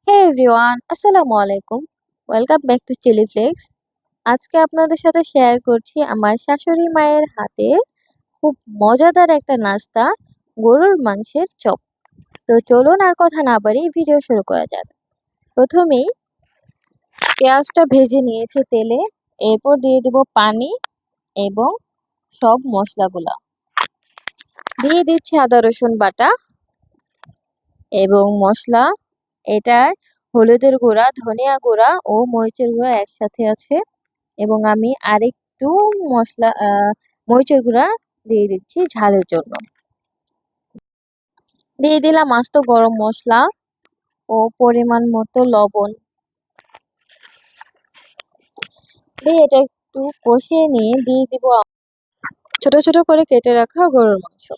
হে everyone, আসসালামু আলাইকুম। Welcome back to Chilli Flex. আজকে আপনাদের সাথে শেয়ার করছি আমার শাশুড়ি মায়ের হাতে খুব মজাদার একটা নাস্তা, গরুর মাংসের চপ। তো চলুন আর কথা না বাড়িয়ে ভিডিও শুরু করা যাক। প্রথমেই পেঁয়াজটা ভেজে নিয়েছি তেলে, এরপর দিয়ে দিব পানি এবং সব মশলাগুলা। দিয়ে দিচ্ছি আদা রসুন বাটা এবং মশলা। এটা হলুদের গুঁড়া, ধনিয়া গুঁড়া ও মরিচের গুঁড়া একসাথে আছে এবং আমি আরেকটু মরিচের গুঁড়া দিয়ে দিচ্ছি ঝালের জন্য। দিয়ে দিলাম আস্ত গরম মশলা ও পরিমাণ মতো লবণ দিয়ে এটা একটু কষিয়ে নিয়ে দিয়ে দিব ছোট ছোট করে কেটে রাখা গরুর মাংস।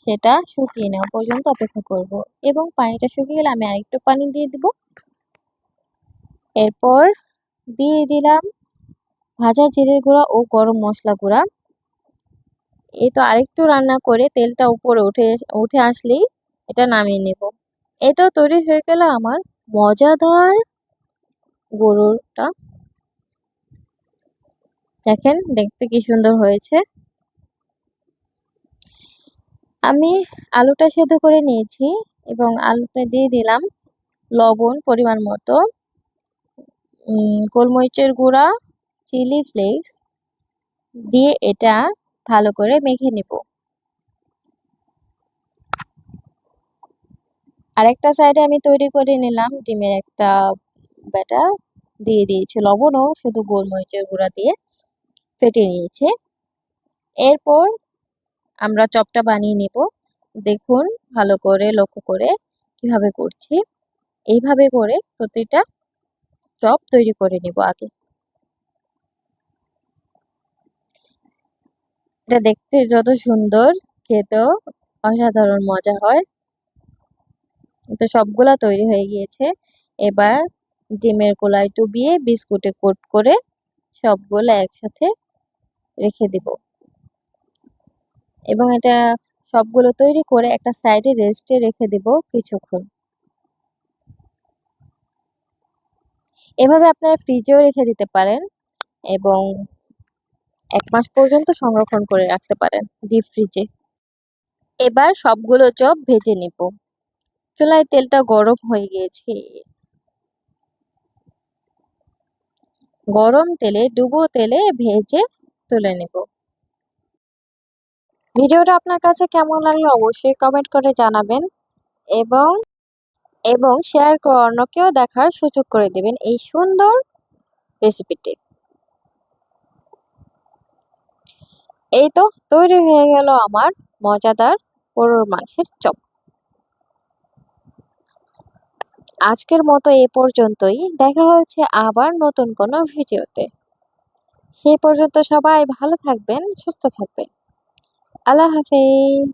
সেটা শুকিয়ে নেওয়া পর্যন্ত অপেক্ষা করব এবং পানিটা শুকিয়ে গেলে আমি আরেকটু পানি দিয়ে দিব। এরপর দিয়ে দিলাম ভাজা জিরের গুঁড়া ও গরম মশলা গুঁড়া। এই তো আরেকটু রান্না করে তেলটা উপরে উঠে আসলেই এটা নামিয়ে নেব। এই তো তৈরি হয়ে গেল আমার মজাদার গরুরটা। দেখেন দেখতে কি সুন্দর হয়েছে। আমি আলুটা সেদ্ধ করে নিয়েছি এবং আলুতে দিয়ে দিলাম লবণ পরিমাণ মতো, গোলমরিচের গুঁড়া, চিলি ফ্লেক্স দিয়ে এটা ভালো করে মেখে নেব। আরেকটা সাইডে আমি তৈরি করে নিলাম ডিমের একটা ব্যাটার, দিয়ে দিয়েছি লবণ ও শুধু গোলমরিচের গুঁড়া দিয়ে ফেটে নিয়েছে। এরপর আমরা চপটা বানিয়ে নিব। দেখুন ভালো করে লক্ষ্য করে কিভাবে করছি। এইভাবে করে প্রতিটা চপ তৈরি করে নিব আগে। এটা দেখতে যত সুন্দর, খেতেও অসাধারণ মজা হয়। তো সবগুলা তৈরি হয়ে গিয়েছে। এবার ডিমের কোলায় ডুবিয়ে বিস্কুটে কোট করে সবগুলো একসাথে রেখে দিব এবং এটা সবগুলো তৈরি করে একটা সাইডে রেস্টে রেখে দিব কিছুক্ষণ। এভাবে আপনারা ফ্রিজেও রেখে দিতে পারেন এবং 1 মাস পর্যন্ত সংরক্ষণ করে রাখতে পারেন ডিপ ফ্রিজে। এবার সবগুলো চপ ভেজে নিব। চুলায় তেলটা গরম হয়ে গিয়েছে। গরম তেলে ডুবো তেলে ভেজে তুলে নেব। ভিডিওটা আপনার কাছে কেমন লাগলো অবশ্যই কমেন্ট করে জানাবেন এবং শেয়ার করে অন্যকেও দেখার সুযোগ করে দেবেন এই সুন্দর রেসিপিটি। এই তো তৈরি হয়ে গেল আমার মজাদার গরুর মাংসের চপ। আজকের মতো এ পর্যন্তই। দেখা হচ্ছে আবার নতুন কোনো ভিডিওতে। সেই পর্যন্ত সবাই ভালো থাকবেন, সুস্থ থাকবেন। আল্লাহ হাফেজ।